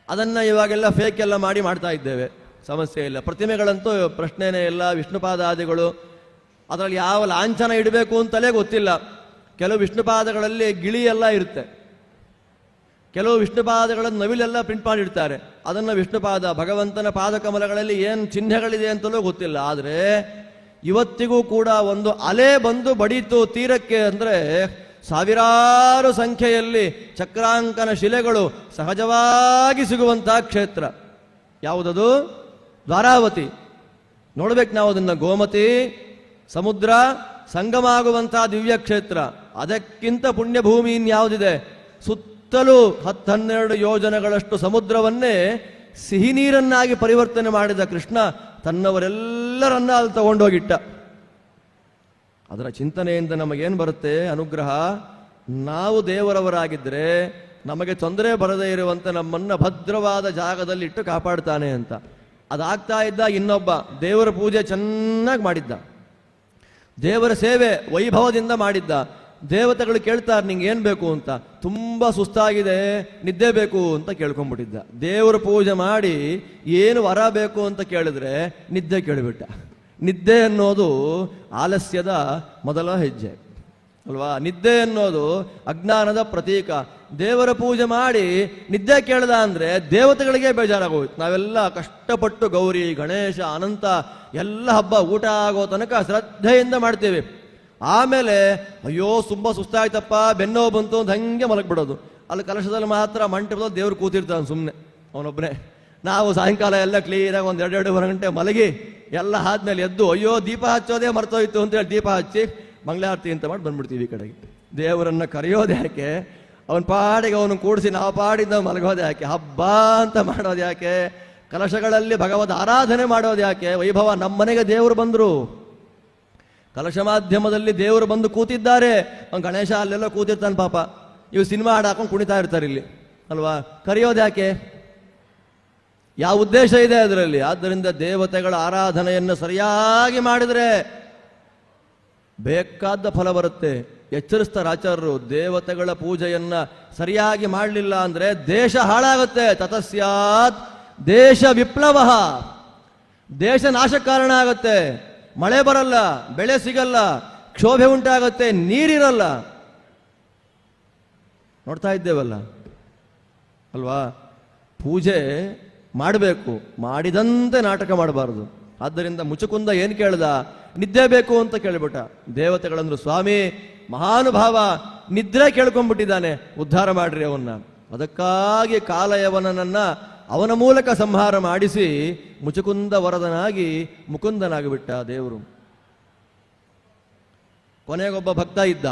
ಅದನ್ನು ಇವಾಗೆಲ್ಲ ಫೇಕ್ ಎಲ್ಲ ಮಾಡ್ತಾ ಇದ್ದೇವೆ, ಸಮಸ್ಯೆ ಇಲ್ಲ. ಪ್ರತಿಮೆಗಳಂತೂ ಪ್ರಶ್ನೆನೇ ಇಲ್ಲ. ವಿಷ್ಣುಪಾದಾದಿಗಳು ಅದರಲ್ಲಿ ಯಾವ ಲಾಂಛನ ಇಡಬೇಕು ಅಂತಲೇ ಗೊತ್ತಿಲ್ಲ. ಕೆಲವು ವಿಷ್ಣುಪಾದಗಳಲ್ಲಿ ಗಿಳಿ ಎಲ್ಲ ಇರುತ್ತೆ, ಕೆಲವು ವಿಷ್ಣುಪಾದಗಳನ್ನು ನವಿಲೆಲ್ಲ ಪ್ರಿಂಟ್ ಮಾಡಿರ್ತಾರೆ. ಅದನ್ನು ವಿಷ್ಣುಪಾದ, ಭಗವಂತನ ಪಾದಕಮಲಗಳಲ್ಲಿ ಏನು ಚಿಹ್ನೆಗಳಿದೆ ಅಂತಲೂ ಗೊತ್ತಿಲ್ಲ. ಆದರೆ ಇವತ್ತಿಗೂ ಕೂಡ ಒಂದು ಅಲೆ ಬಂದು ಬಡೀತು ತೀರಕ್ಕೆ ಅಂದರೆ ಸಾವಿರಾರು ಸಂಖ್ಯೆಯಲ್ಲಿ ಚಕ್ರಾಂಕನ ಶಿಲೆಗಳು ಸಹಜವಾಗಿ ಸಿಗುವಂತಹ ಕ್ಷೇತ್ರ. ಯಾವುದದು? ದ್ವಾರಾವತಿ. ನೋಡ್ಬೇಕು ನಾವು ಅದನ್ನು. ಗೋಮತಿ ಸಮುದ್ರ ಸಂಗಮ ಆಗುವಂತಹ ದಿವ್ಯ ಕ್ಷೇತ್ರ. ಅದಕ್ಕಿಂತ ಪುಣ್ಯಭೂಮಿ ಇನ್ಯಾವುದಿದೆ? ಸುತ್ತಲೂ 10-12 ಯೋಜನೆಗಳಷ್ಟು ಸಮುದ್ರವನ್ನೇ ಸಿಹಿ ನೀರನ್ನಾಗಿ ಪರಿವರ್ತನೆ ಮಾಡಿದ ಕೃಷ್ಣ ತನ್ನವರೆಲ್ಲರನ್ನ ಅಲ್ಲಿ ತಗೊಂಡೋಗಿಟ್ಟ. ಅದರ ಚಿಂತನೆಯಿಂದ ನಮಗೇನು ಬರುತ್ತೆ? ಅನುಗ್ರಹ. ನಾವು ದೇವರವರಾಗಿದ್ದರೆ ನಮಗೆ ತೊಂದರೆ ಬರದೇ ಇರುವಂತೆ ನಮ್ಮನ್ನ ಭದ್ರವಾದ ಜಾಗದಲ್ಲಿ ಇಟ್ಟು ಕಾಪಾಡ್ತಾನೆ ಅಂತ. ಅದಾಗ್ತಾ ಇದ್ದ ಇನ್ನೊಬ್ಬ ದೇವರ ಪೂಜೆ ಚೆನ್ನಾಗಿ ಮಾಡಿದ್ದ, ದೇವರ ಸೇವೆ ವೈಭವದಿಂದ ಮಾಡಿದ್ದ. ದೇವತೆಗಳು ಕೇಳ್ತಾರೆ ನಿಂಗೆ ಏನು ಬೇಕು ಅಂತ. ತುಂಬ ಸುಸ್ತಾಗಿದೆ, ನಿದ್ದೆ ಬೇಕು ಅಂತ ಕೇಳ್ಕೊಂಡ್ಬಿಟ್ಟಿದ್ದ. ದೇವರ ಪೂಜೆ ಮಾಡಿ ಏನು ವರ ಬೇಕು ಅಂತ ಕೇಳಿದ್ರೆ ನಿದ್ದೆ ಕೇಳಿಬಿಟ್ಟ. ನಿದ್ದೆ ಅನ್ನೋದು ಆಲಸ್ಯದ ಮೊದಲ ಹೆಜ್ಜೆ ಅಲ್ವಾ? ನಿದ್ದೆ ಅನ್ನೋದು ಅಜ್ಞಾನದ ಪ್ರತೀಕ. ದೇವರ ಪೂಜೆ ಮಾಡಿ ನಿದ್ದೆ ಕೇಳ್ದ ಅಂದರೆ ದೇವತೆಗಳಿಗೆ ಬೇಜಾರಾಗೋಯ್ತು. ನಾವೆಲ್ಲ ಕಷ್ಟಪಟ್ಟು ಗೌರಿ, ಗಣೇಶ, ಅನಂತ ಎಲ್ಲ ಹಬ್ಬ ಊಟ ಆಗೋ ತನಕ ಶ್ರದ್ಧೆಯಿಂದ ಮಾಡ್ತೀವಿ. ಆಮೇಲೆ ಅಯ್ಯೋ ತುಂಬ ಸುಸ್ತಾಯ್ತಪ್ಪ, ಬೆನ್ನೋ ಬಂತು ಅಂತ ಹಂಗೆ ಮಲಗಿಬಿಡೋದು. ಅಲ್ಲಿ ಕಲಶದಲ್ಲಿ ಮಾತ್ರ ಮಂಟಪದಲ್ಲಿ ದೇವ್ರು ಕೂತಿರ್ತಾನೆ ಸುಮ್ಮನೆ ಅವನೊಬ್ಬನೇ. ನಾವು ಸಾಯಂಕಾಲ ಎಲ್ಲ ಕ್ಲೀನಾಗಿ ಒಂದು 2-2.5 ಗಂಟೆ ಮಲಗಿ ಎಲ್ಲ ಆದ್ಮೇಲೆ ಎದ್ದು ಅಯ್ಯೋ ದೀಪ ಹಚ್ಚೋದೇ ಮರ್ತೋಯ್ತು ಅಂತೇಳಿ ದೀಪ ಹಚ್ಚಿ ಮಂಗಳಾರತಿ ಅಂತ ಮಾಡಿ ಬಂದ್ಬಿಡ್ತೀವಿ ಈ ಕಡೆಗೆ. ದೇವರನ್ನ ಕರೆಯೋದು ಯಾಕೆ? ಅವನ ಪಾಡಿಗೆ ಅವನು ಕೂಡಿಸಿ ನಾವು ಪಾಡಿಂದ ಮಲಗೋದು ಯಾಕೆ? ಹಬ್ಬ ಅಂತ ಮಾಡೋದು ಯಾಕೆ? ಕಲಶಗಳಲ್ಲಿ ಭಗವದ್ ಆರಾಧನೆ ಮಾಡೋದು ಯಾಕೆ? ವೈಭವ. ನಮ್ಮನೆಗೆ ದೇವರು ಬಂದರು, ಕಲಶ ಮಾಧ್ಯಮದಲ್ಲಿ ದೇವರು ಬಂದು ಕೂತಿದ್ದಾರೆ. ಅವ್ನು ಗಣೇಶ ಅಲ್ಲೆಲ್ಲ ಕೂತಿರ್ತಾನೆ ಪಾಪ. ಇವು ಸಿನಿಮಾ ಹಾಡು ಹಾಕೊಂಡು ಕುಣಿತಾ ಇರ್ತಾರೆ ಇಲ್ಲಿ ಅಲ್ವಾ? ಕರೆಯೋದು ಯಾಕೆ? ಯಾವ ಉದ್ದೇಶ ಇದೆ ಅದರಲ್ಲಿ? ಆದ್ದರಿಂದ ದೇವತೆಗಳ ಆರಾಧನೆಯನ್ನು ಸರಿಯಾಗಿ ಮಾಡಿದರೆ ಬೇಕಾದ ಫಲ ಬರುತ್ತೆ. ಎಚ್ಚರಿಸ್ತಾರೆ ಆಚಾರ್ಯರು. ದೇವತೆಗಳ ಪೂಜೆಯನ್ನ ಸರಿಯಾಗಿ ಮಾಡಲಿಲ್ಲ ಅಂದ್ರೆ ದೇಶ ಹಾಳಾಗುತ್ತೆ. ತತಸ್ಯಾತ್ ದೇಶ ವಿಪ್ಲವ, ದೇಶ ನಾಶಕ್ಕೆ ಕಾರಣ ಆಗುತ್ತೆ. ಮಳೆ ಬರಲ್ಲ, ಬೆಳೆ ಸಿಗಲ್ಲ, ಕ್ಷೋಭೆ ಉಂಟಾಗುತ್ತೆ, ನೀರಿರಲ್ಲ. ನೋಡ್ತಾ ಇದ್ದೇವಲ್ಲ ಅಲ್ವಾ? ಪೂಜೆ ಮಾಡಬೇಕು, ಮಾಡಿದಂತೆ ನಾಟಕ ಮಾಡಬಾರದು. ಆದ್ದರಿಂದ ಮುಚುಕುಂದ ಏನು ಕೇಳ್ದ? ನಿದ್ದೆ ಬೇಕು ಅಂತ ಕೇಳಿಬಿಟ್ಟ. ದೇವತೆಗಳಂದ್ರು ಸ್ವಾಮಿ ಮಹಾನುಭಾವ ನಿದ್ರೆ ಕೇಳ್ಕೊಂಡ್ಬಿಟ್ಟಿದ್ದಾನೆ, ಉದ್ಧಾರ ಮಾಡ್ರಿ ಅವನ್ನ. ಅದಕ್ಕಾಗಿ ಕಾಲಯವನನ್ನ ಅವನ ಮೂಲಕ ಸಂಹಾರ ಮಾಡಿಸಿ ಮುಚುಕುಂದ ವರದನಾಗಿ ಮುಕುಂದನಾಗಿಬಿಟ್ಟ ದೇವರು. ಕೊನೆಗೊಬ್ಬ ಭಕ್ತ ಇದ್ದ.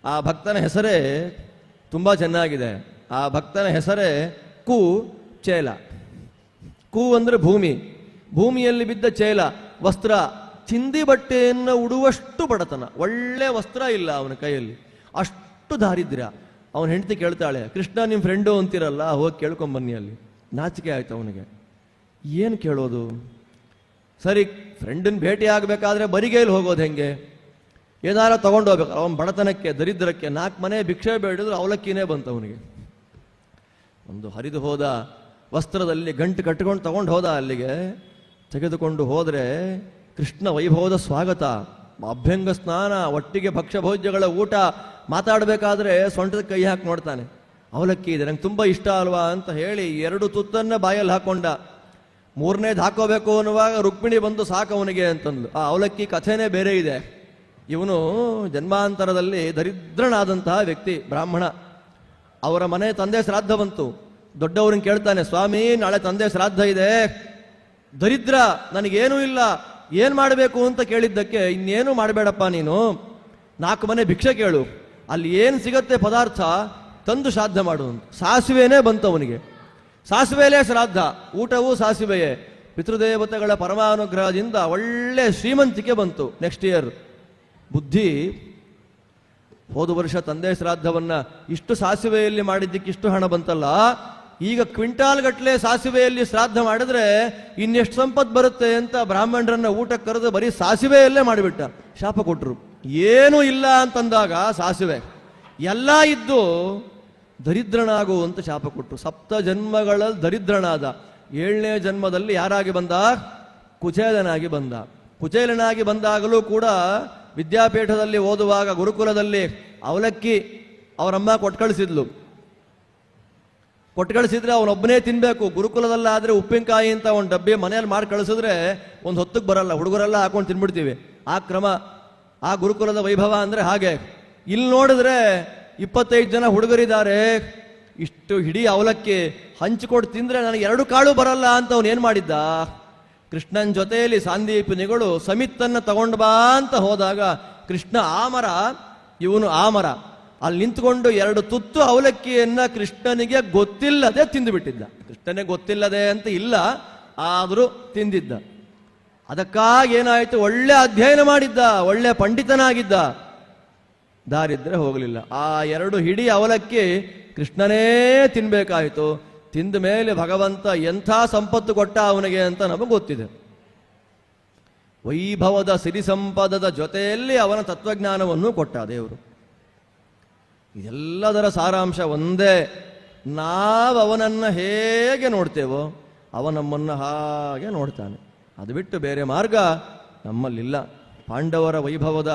ಆ ಭಕ್ತನ ಹೆಸರೇ ತುಂಬ ಚೆನ್ನಾಗಿದೆ. ಆ ಭಕ್ತನ ಹೆಸರೇ ಕು ಚೇಲ. ಕು ಅಂದ್ರೆ ಭೂಮಿ, ಭೂಮಿಯಲ್ಲಿ ಬಿದ್ದ ಚೇಲ. ವಸ್ತ್ರ, ಚಿಂದಿ ಬಟ್ಟೆಯನ್ನು ಉಡುವಷ್ಟು ಬಡತನ, ಒಳ್ಳೆ ವಸ್ತ್ರ ಇಲ್ಲ ಅವನ ಕೈಯಲ್ಲಿ, ಅಷ್ಟು ದಾರಿದ್ರ್ಯ. ಅವನ ಹೆಂಡತಿ ಕೇಳ್ತಾಳೆ, ಕೃಷ್ಣ ನಿಮ್ಮ ಫ್ರೆಂಡು ಅಂತಿರಲ್ಲ, ಹೋಗಿ ಕೇಳ್ಕೊಂಬನ್ನಿ ಅಲ್ಲಿ. ನಾಚಿಕೆ ಆಯ್ತು ಅವನಿಗೆ. ಏನು ಕೇಳೋದು? ಸರಿ, ಫ್ರೆಂಡನ್ನ ಭೇಟಿ ಆಗಬೇಕಾದ್ರೆ ಬರಿಗೈಲಿ ಹೋಗೋದು ಹೆಂಗೆ? ಏನಾರ ತಗೊಂಡು ಹೋಗ್ಬೇಕು. ಅವನ ಬಡತನಕ್ಕೆ, ದರಿದ್ರಕ್ಕೆ 4 ಮನೆ ಭಿಕ್ಷೆ ಬೇಡಿದ್ರು ಅವಲಕ್ಕಿನೇ ಬಂತು ಅವನಿಗೆ. ಒಂದು ಹರಿದು ಹೋದ ವಸ್ತ್ರದಲ್ಲಿ ಗಂಟು ಕಟ್ಟಿಕೊಂಡು ತಗೊಂಡು ಹೋದ ಅಲ್ಲಿಗೆ. ತೆಗೆದುಕೊಂಡು ಹೋದರೆ ಕೃಷ್ಣ ವೈಭವದ ಸ್ವಾಗತ, ಅಭ್ಯಂಗ ಸ್ನಾನ, ಒಟ್ಟಿಗೆ ಭಕ್ಷ್ಯ ಭೋಜ್ಯಗಳ ಊಟ, ಮಾತಾಡಬೇಕಾದ್ರೆ ಸೊಂಟದ ಕೈ ಹಾಕಿ ನೋಡ್ತಾನೆ. ಅವಲಕ್ಕಿ ಇದೆ, ನಂಗೆ ತುಂಬ ಇಷ್ಟ ಅಲ್ವಾ ಅಂತ ಹೇಳಿ 2 ತುತ್ತನ್ನ ಬಾಯಲ್ಲಿ ಹಾಕೊಂಡ. 3ನೇದು ಹಾಕೋಬೇಕು ಅನ್ನುವಾಗ ರುಕ್ಮಿಣಿ ಬಂದು ಸಾಕು ಅವನಿಗೆ ಅಂತಂದ್ಲು. ಆ ಅವಲಕ್ಕಿ ಕಥೆನೇ ಬೇರೆ ಇದೆ. ಇವನು ಜನ್ಮಾಂತರದಲ್ಲಿ ದರಿದ್ರನಾದಂತಹ ವ್ಯಕ್ತಿ, ಬ್ರಾಹ್ಮಣ. ಅವರ ಮನೆ ತಂದೆ ಶ್ರಾದ್ದ ಬಂತು. ದೊಡ್ಡವ್ರನ್ನ ಕೇಳ್ತಾನೆ, ಸ್ವಾಮಿ ನಾಳೆ ತಂದೆ ಶ್ರಾದ್ದ ಇದೆ, ದರಿದ್ರ, ನನಗೇನೂ ಇಲ್ಲ, ಏನು ಮಾಡಬೇಕು ಅಂತ ಕೇಳಿದ್ದಕ್ಕೆ, ಇನ್ನೇನು ಮಾಡಬೇಡಪ್ಪ ನೀನು, 4 ಮನೆ ಭಿಕ್ಷೆ ಕೇಳು, ಅಲ್ಲಿ ಏನು ಸಿಗತ್ತೆ ಪದಾರ್ಥ ತಂದು ಶ್ರಾದ್ದ ಮಾಡು ಅಂತ. ಸಾಸಿವೆನೇ ಬಂತು ಅವನಿಗೆ. ಸಾಸಿವೆಯಲ್ಲೇ ಶ್ರಾದ್ದ, ಊಟವೂ ಸಾಸಿವೆಯೇ. ಪಿತೃದೇವತೆಗಳ ಪರಮಾನುಗ್ರಹದಿಂದ ಒಳ್ಳೆ ಶ್ರೀಮಂತಿಕೆ ಬಂತು. ನೆಕ್ಸ್ಟ್ ಇಯರ್ ಬುದ್ಧಿ, ಹೋದ ವರ್ಷ ತಂದೆ ಶ್ರಾದ್ದವನ್ನ ಇಷ್ಟು ಸಾಸಿವೆಯಲ್ಲಿ ಮಾಡಿದ್ದಕ್ಕೆ ಇಷ್ಟು ಹಣ ಬಂತಲ್ಲ, ಈಗ ಕ್ವಿಂಟಾಲ್ ಗಟ್ಟಲೆ ಸಾಸಿವೆಯಲ್ಲಿ ಶ್ರಾದ್ದ ಮಾಡಿದ್ರೆ ಇನ್ನೆಷ್ಟು ಸಂಪತ್ತು ಬರುತ್ತೆ ಅಂತ ಬ್ರಾಹ್ಮಣರನ್ನ ಊಟಕ್ಕೆ ಕರೆದು ಬರೀ ಸಾಸಿವೆಯಲ್ಲೇ ಮಾಡಿಬಿಟ್ಟ. ಶಾಪ ಕೊಟ್ಟರು. ಏನೂ ಇಲ್ಲ ಅಂತಂದಾಗ ಸಾಸಿವೆ, ಎಲ್ಲ ಇದ್ದು ದರಿದ್ರನಾಗು ಅಂತ ಶಾಪ ಕೊಟ್ಟರು. 7 ಜನ್ಮಗಳಲ್ಲಿ ದರಿದ್ರನಾದ. 7ನೇ ಜನ್ಮದಲ್ಲಿ ಯಾರಾಗಿ ಬಂದ? ಕುಚೇಲನಾಗಿ ಬಂದ. ಕುಚೇಲನಾಗಿ ಬಂದಾಗಲೂ ಕೂಡ ವಿದ್ಯಾಪೀಠದಲ್ಲಿ ಓದುವಾಗ ಗುರುಕುಲದಲ್ಲಿ ಅವಲಕ್ಕಿ ಅವರಮ್ಮ ಕೊಟ್ಕಳಿಸಿದ್ಲು. ಕೊಟ್ಕಳಿಸಿದ್ರೆ ಅವನೊಬ್ಬನೇ ತಿನ್ಬೇಕು. ಗುರುಕುಲದಲ್ಲಾದ್ರೆ ಉಪ್ಪಿನಕಾಯಿ ಅಂತ ಒಂದು ಡಬ್ಬಿ ಮನೆಯಲ್ಲಿ ಮಾಡಿ ಕಳಿಸಿದ್ರೆ ಒಂದು ಹೊತ್ತಿಗೆ ಬರಲ್ಲ, ಹುಡುಗರೆಲ್ಲ ಹಾಕೊಂಡು ತಿನ್ಬಿಡ್ತೀವಿ. ಆ ಕ್ರಮ, ಆ ಗುರುಕುಲದ ವೈಭವ ಅಂದ್ರೆ ಹಾಗೆ. ಇಲ್ಲಿ ನೋಡಿದ್ರೆ 25 ಜನ ಹುಡುಗರಿದ್ದಾರೆ, ಇಷ್ಟು ಹಿಡಿ ಅವಲಕ್ಕಿ ಹಂಚಿಕೊಟ್ಟು ತಿಂದ್ರೆ ನನಗೆ 2 ಕಾಳು ಬರಲ್ಲ ಅಂತ ಅವನು ಏನ್ ಮಾಡಿದ್ದ? ಕೃಷ್ಣನ ಜೊತೆಯಲ್ಲಿ ಸಾಂದೀಪನಿಗಳು ಸಮಿತ್ತನ್ನ ತಗೊಂಡು ಬಾ ಅಂತ ಹೋದಾಗ ಕೃಷ್ಣ ಆ ಮರ, ಇವನು ಆ ಮರ, ಅಲ್ಲಿ ನಿಂತ್ಕೊಂಡು 2 ತುತ್ತು ಅವಲಕ್ಕಿಯನ್ನ ಕೃಷ್ಣನಿಗೆ ಗೊತ್ತಿಲ್ಲದೆ ತಿಂದು ಬಿಟ್ಟಿದ್ದ. ಕೃಷ್ಣನಿಗೆ ಗೊತ್ತಿಲ್ಲದೆ ಅಂತ ಇಲ್ಲ, ಆದರೂ ತಿಂದಿದ್ದ. ಅದಕ್ಕಾಗಿ ಏನಾಯಿತು? ಒಳ್ಳೆ ಅಧ್ಯಯನ ಮಾಡಿದ್ದ, ಒಳ್ಳೆ ಪಂಡಿತನಾಗಿದ್ದ, ದಾರಿದ್ರೆ ಹೋಗಲಿಲ್ಲ. ಆ 2 ಹಿಡಿ ಅವಲಕ್ಕಿ ಕೃಷ್ಣನೇ ತಿನ್ಬೇಕಾಯಿತು. ತಿಂದ ಮೇಲೆ ಭಗವಂತ ಎಂಥ ಸಂಪತ್ತು ಕೊಟ್ಟ ಅವನಿಗೆ ಅಂತ ನಮಗೆ ಗೊತ್ತಿದೆ. ವೈಭವದ ಸಿರಿ ಸಂಪದದ ಜೊತೆಯಲ್ಲಿ ಅವನ ತತ್ವಜ್ಞಾನವನ್ನು ಕೊಟ್ಟ ದೇವರು. ಇದೆಲ್ಲದರ ಸಾರಾಂಶ ಒಂದೇ. ನಾವು ಅವನನ್ನು ಹೇಗೆ ನೋಡ್ತೇವೋ ಅವ ನಮ್ಮನ್ನು ಹಾಗೆ ನೋಡ್ತಾನೆ. ಅದು ಬಿಟ್ಟು ಬೇರೆ ಮಾರ್ಗ ನಮ್ಮಲ್ಲಿಲ್ಲ. ಪಾಂಡವರ ವೈಭವದ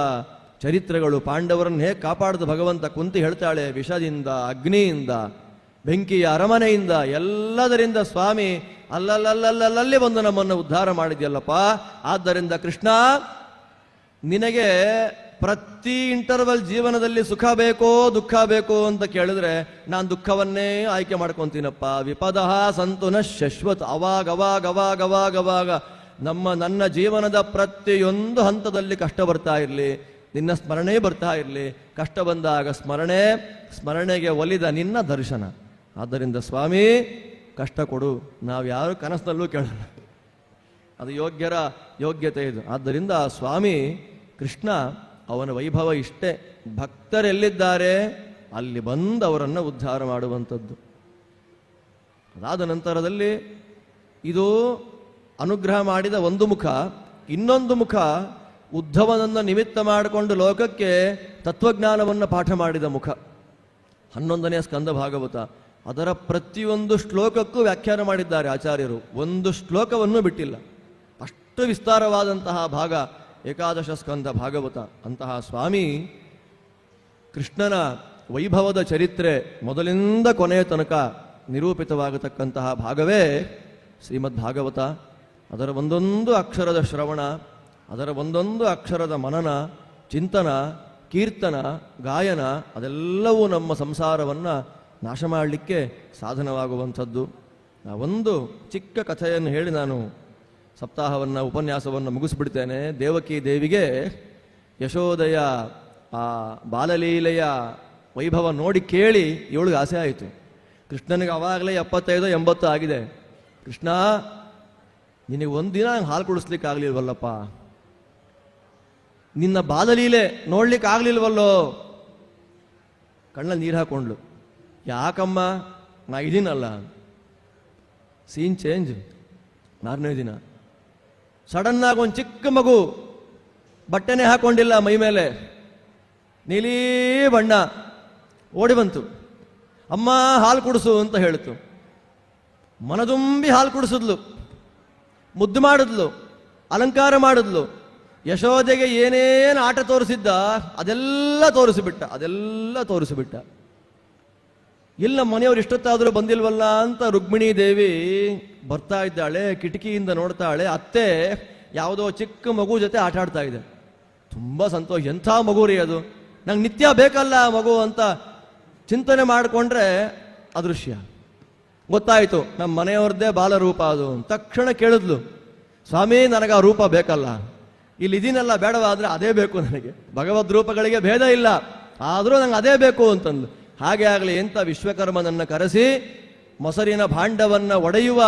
ಚರಿತ್ರೆಗಳು, ಪಾಂಡವರನ್ನು ಹೇಗೆ ಕಾಪಾಡಿದ ಭಗವಂತ ಕುಂತಿ ಹೇಳ್ತಾಳೆ, ವಿಷದಿಂದ, ಅಗ್ನಿಯಿಂದ, ಬೆಂಕಿಯ ಅರಮನೆಯಿಂದ, ಎಲ್ಲದರಿಂದ ಸ್ವಾಮಿ ಅಲ್ಲಲ್ಲಲ್ಲಲ್ಲಲ್ಲಿ ಬಂದು ನಮ್ಮನ್ನು ಉದ್ಧಾರ ಮಾಡಿದ್ಯಲ್ಲಪ್ಪ. ಆದ್ದರಿಂದ ಕೃಷ್ಣ, ನಿನಗೆ ಪ್ರತಿ ಇಂಟರ್ವಲ್ ಜೀವನದಲ್ಲಿ ಸುಖ ಬೇಕೋ ದುಃಖ ಬೇಕೋ ಅಂತ ಕೇಳಿದ್ರೆ ನಾನು ದುಃಖವನ್ನೇ ಆಯ್ಕೆ ಮಾಡ್ಕೊಂತೀನಪ್ಪ. ವಿಪದಃ ಸಂತುನ ಶಶ್ವತ್. ಅವಾಗ ನನ್ನ ಜೀವನದ ಪ್ರತಿಯೊಂದು ಹಂತದಲ್ಲಿ ಕಷ್ಟ ಬರ್ತಾ ಇರಲಿ, ನಿನ್ನ ಸ್ಮರಣೆ ಬರ್ತಾ ಇರಲಿ. ಕಷ್ಟ ಬಂದಾಗ ಸ್ಮರಣೆಗೆ ಒಲಿದ ನಿನ್ನ ದರ್ಶನ. ಆದ್ದರಿಂದ ಸ್ವಾಮಿ ಕಷ್ಟ ಕೊಡು. ನಾವು ಯಾರು ಕನಸಿನಲ್ಲೂ ಕೇಳಲ್ಲ, ಅದು ಯೋಗ್ಯರ ಯೋಗ್ಯತೆ ಇದು. ಆದ್ದರಿಂದ ಸ್ವಾಮಿ ಕೃಷ್ಣ, ಅವನ ವೈಭವ ಇಷ್ಟೇ. ಭಕ್ತರೆಲ್ಲಿದ್ದಾರೆ ಅಲ್ಲಿ ಬಂದು ಅವರನ್ನು ಉದ್ಧಾರ ಮಾಡುವಂಥದ್ದು. ಅದಾದ ನಂತರದಲ್ಲಿ ಇದು ಅನುಗ್ರಹ ಮಾಡಿದ ಒಂದು ಮುಖ. ಇನ್ನೊಂದು ಮುಖ ಉದ್ಧವನನ್ನು ನಿಮಿತ್ತ ಮಾಡಿಕೊಂಡು ಲೋಕಕ್ಕೆ ತತ್ವಜ್ಞಾನವನ್ನು ಪಾಠ ಮಾಡಿದ ಮುಖ. 11ನೇ ಸ್ಕಂದ ಭಾಗವತ. ಅದರ ಪ್ರತಿಯೊಂದು ಶ್ಲೋಕಕ್ಕೂ ವ್ಯಾಖ್ಯಾನ ಮಾಡಿದ್ದಾರೆ ಆಚಾರ್ಯರು, ಒಂದು ಶ್ಲೋಕವನ್ನು ಬಿಟ್ಟಿಲ್ಲ. ಅಷ್ಟು ವಿಸ್ತಾರವಾದಂತಹ ಭಾಗ ಏಕಾದಶ ಸ್ಕಂದ ಭಾಗವತ. ಅಂತಹ ಸ್ವಾಮಿ ಕೃಷ್ಣನ ವೈಭವದ ಚರಿತ್ರೆ ಮೊದಲಿಂದ ಕೊನೆಯ ತನಕ ನಿರೂಪಿತವಾಗತಕ್ಕಂತಹ ಭಾಗವೇ ಶ್ರೀಮದ್ ಭಾಗವತ. ಅದರ ಒಂದೊಂದು ಅಕ್ಷರದ ಶ್ರವಣ, ಅದರ ಒಂದೊಂದು ಅಕ್ಷರದ ಮನನ, ಚಿಂತನ, ಕೀರ್ತನ, ಗಾಯನ, ಅದೆಲ್ಲವೂ ನಮ್ಮ ಸಂಸಾರವನ್ನು ನಾಶ ಮಾಡಲಿಕ್ಕೆ ಸಾಧನವಾಗುವಂಥದ್ದು. ಒಂದು ಚಿಕ್ಕ ಕಥೆಯನ್ನು ಹೇಳಿ ನಾನು ಸಪ್ತಾಹವನ್ನು, ಉಪನ್ಯಾಸವನ್ನು ಮುಗಿಸ್ಬಿಡ್ತೇನೆ. ದೇವಕಿ ದೇವಿಗೆ ಯಶೋದೆಯ ಆ ಬಾಲಲೀಲೆಯ ವೈಭವ ನೋಡಿ ಕೇಳಿ ಇವಳಿಗೆ ಆಸೆ ಆಯಿತು. ಕೃಷ್ಣನಿಗೆ ಅವಾಗಲೇ 75-80 ಆಗಿದೆ. ಕೃಷ್ಣ, ನಿನಗೆ ಒಂದಿನ ಹಾಲು ಕುಡಿಸ್ಲಿಕ್ಕೆ ಆಗಲಿಲ್ವಲ್ಲಪ್ಪ, ನಿನ್ನ ಬಾಲಲೀಲೆ ನೋಡ್ಲಿಕ್ಕೆ ಆಗ್ಲಿಲ್ವಲ್ಲೋ. ಕಣ್ಣಲ್ಲಿ ನೀರು ಹಾಕೊಂಡ್ಲು. ಯಾಕಮ್ಮ, ನಾ ಇದೀನಲ್ಲ. Scene change. 4ನೇ ದಿನ ಸಡನ್ನಾಗಿ ಒಂದು ಚಿಕ್ಕ ಮಗು, ಬಟ್ಟೆನೇ ಹಾಕೊಂಡಿಲ್ಲ ಮೈ ಮೇಲೆ, ನೀಲಿ ಬಣ್ಣ, ಓಡಿ ಬಂತು. ಅಮ್ಮ ಹಾಲು ಕುಡಿಸು ಅಂತ ಹೇಳಿತು. ಮನದುಂಬಿ ಹಾಲು ಕುಡಿಸಿದ್ಲು, ಮುದ್ದು ಮಾಡಿದ್ಲು, ಅಲಂಕಾರ ಮಾಡಿದ್ಲು. ಯಶೋದೆಗೆ ಏನೇನು ಆಟ ತೋರಿಸಿದ್ದ ಅದೆಲ್ಲ ತೋರಿಸಿಬಿಟ್ಟ. ಇಲ್ಲ ಮನೆಯವರು ಇಷ್ಟೊತ್ತಾದರೂ ಬಂದಿಲ್ವಲ್ಲ ಅಂತ ರುಕ್ಮಿಣೀ ದೇವಿ ಬರ್ತಾ ಇದ್ದಾಳೆ, ಕಿಟಕಿಯಿಂದ ನೋಡ್ತಾಳೆ. ಅತ್ತೆ ಯಾವುದೋ ಚಿಕ್ಕ ಮಗು ಜೊತೆ ಆಟ ಆಡ್ತಾ ಇದೆ. ತುಂಬ ಸಂತೋಷ, ಎಂಥ ಮಗು ರೀ ಅದು, ನಂಗೆ ನಿತ್ಯ ಬೇಕಲ್ಲ ಮಗು ಅಂತ ಚಿಂತನೆ ಮಾಡಿಕೊಂಡ್ರೆ ಅದೃಶ್ಯ ಗೊತ್ತಾಯಿತು, ನಮ್ಮ ಮನೆಯವ್ರದ್ದೇ ಬಾಲರೂಪ ಅದು. ತಕ್ಷಣ ಕೇಳಿದ್ಲು, ಸ್ವಾಮಿ ನನಗೆ ಆ ರೂಪ ಬೇಕಲ್ಲ, ಇಲ್ಲಿ ಇದೀನಲ್ಲ, ಬೇಡವಾದ್ರೆ ಅದೇ ಬೇಕು ನನಗೆ. ಭಗವದ್ ರೂಪಗಳಿಗೆ ಭೇದ ಇಲ್ಲ, ಆದರೂ ನಂಗೆ ಅದೇ ಬೇಕು ಅಂತಂದು. ಹಾಗೆ ಆಗಲಿ ಅಂತ ವಿಶ್ವಕರ್ಮನನ್ನು ಕರೆಸಿ ಮೊಸರಿನ ಭಾಂಡವನ್ನು ಒಡೆಯುವ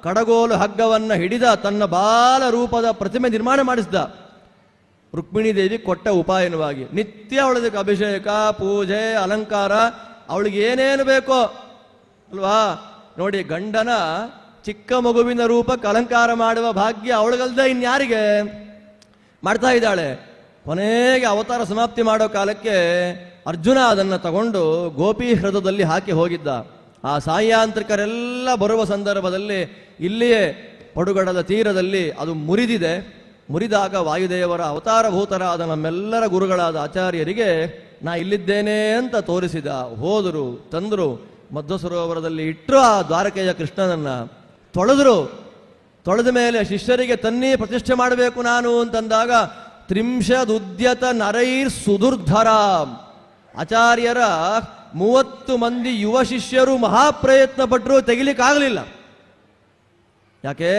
ಕಡಗೋಲು ಹಗ್ಗವನ್ನು ಹಿಡಿದ ತನ್ನ ಬಾಲ ರೂಪದ ಪ್ರತಿಮೆ ನಿರ್ಮಾಣ ಮಾಡಿಸಿದ. ರುಕ್ಮಿಣೀ ದೇವಿ ಕೊಟ್ಟ ಉಪಾಯನವಾಗಿ ನಿತ್ಯ ಅವಳದಕ್ಕೆ ಅಭಿಷೇಕ, ಪೂಜೆ, ಅಲಂಕಾರ, ಅವಳಿಗೆ ಏನೇನು ಬೇಕೋ ಅಲ್ವಾ. ನೋಡಿ, ಗಂಡನ ಚಿಕ್ಕ ಮಗುವಿನ ರೂಪಕ್ಕೆ ಅಲಂಕಾರ ಮಾಡುವ ಭಾಗ್ಯ ಅವಳಿಗಲ್ದೆ ಇನ್ಯಾರಿಗೆ ಮಾಡ್ತಾ ಇದ್ದಾಳೆ. ಕೊನೆಗೆ ಅವತಾರ ಸಮಾಪ್ತಿ ಮಾಡೋ ಕಾಲಕ್ಕೆ ಅರ್ಜುನ ಅದನ್ನು ತಗೊಂಡು ಗೋಪಿ ಹೃದಯದಲ್ಲಿ ಹಾಕಿ ಹೋಗಿದ್ದ. ಆ ಸಾಯಾಂತ್ರಿಕರೆಲ್ಲ ಬರುವ ಸಂದರ್ಭದಲ್ಲಿ ಇಲ್ಲಿಯೇ ಪಡುಗಡದ ತೀರದಲ್ಲಿ ಅದು ಮುರಿದಿದೆ. ಮುರಿದಾಗ ವಾಯುದೇವರ ಅವತಾರಭೂತರಾದ ನಮ್ಮೆಲ್ಲರ ಗುರುಗಳಾದ ಆಚಾರ್ಯರಿಗೆ ನಾ ಇಲ್ಲಿದ್ದೇನೆ ಅಂತ ತೋರಿಸಿದ. ಹೋದರು, ತಂದರು, ಮಧ್ವ ಸರೋವರದಲ್ಲಿ ಇಟ್ಟರು. ಆ ದ್ವಾರಕೆಯ ಕೃಷ್ಣನನ್ನ ತೊಳೆದ ಮೇಲೆ ಶಿಷ್ಯರಿಗೆ ತನ್ನಿ ಪ್ರತಿಷ್ಠೆ ಮಾಡಬೇಕು ನಾನು ಅಂತಂದಾಗ ತ್ರಿಂಶದುದ್ಯತ ನರೈರ್ ಸುದುರ್ಧರ, ಆಚಾರ್ಯರ 30 ಮಂದಿ ಯುವ ಶಿಷ್ಯರು ಮಹಾಪ್ರಯತ್ನ ಪಟ್ಟರು, ತೆಗಿಲಿಕ್ಕಾಗಲಿಲ್ಲ. ಯಾಕೆ?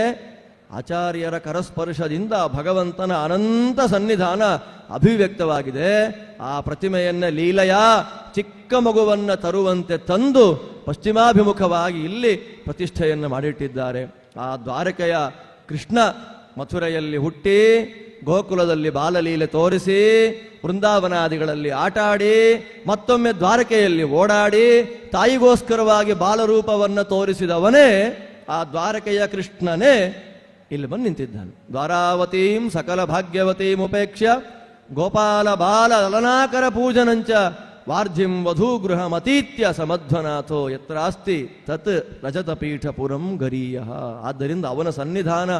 ಆಚಾರ್ಯರ ಕರಸ್ಪರ್ಶದಿಂದ ಭಗವಂತನ ಅನಂತ ಸನ್ನಿಧಾನ ಅಭಿವ್ಯಕ್ತವಾಗಿದೆ. ಆ ಪ್ರತಿಮೆಯನ್ನ ಲೀಲೆಯ ಚಿಕ್ಕ ಮಗುವನ್ನು ತರುವಂತೆ ತಂದು ಪಶ್ಚಿಮಾಭಿಮುಖವಾಗಿ ಇಲ್ಲಿ ಪ್ರತಿಷ್ಠೆಯನ್ನು ಮಾಡಿಟ್ಟಿದ್ದಾರೆ. ಆ ದ್ವಾರಕೆಯ ಕೃಷ್ಣ ಮಥುರೆಯಲ್ಲಿ ಹುಟ್ಟಿ ಗೋಕುಲದಲ್ಲಿ ಬಾಲಲೀಲೆ ತೋರಿಸಿ ವೃಂದಾವನಾದಿಗಳಲ್ಲಿ ಆಟಾಡಿ ಮತ್ತೊಮ್ಮೆ ದ್ವಾರಕೆಯಲ್ಲಿ ಓಡಾಡಿ ತಾಯಿಗೋಸ್ಕರವಾಗಿ ಬಾಲರೂಪವನ್ನು ತೋರಿಸಿದವನೇ ಆ ದ್ವಾರಕೆಯ ಕೃಷ್ಣನೇ ಇಲ್ಲಿ ಬಂದು ನಿಂತಿದ್ದಾನೆ. ದ್ವಾರಾವತೀಂ ಸಕಲ ಭಾಗ್ಯವತೀಂ ಉಪೇಕ್ಷ್ಯ ಗೋಪಾಲ ಬಾಲ ಲಲನಾಕರ ಪೂಜನಂಚ ವಾರ್ಜಿಂ ವಧೂಗೃಹಮತೀತ್ಯ ಸಮಧ್ವನಾಥೋ ಯತ್ರಾಸ್ತಿ ತತ್ ರಜತಪೀಠಪುರಂ ಗರೀಯ. ಆದ್ದರಿಂದ ಅವನ ಸನ್ನಿಧಾನ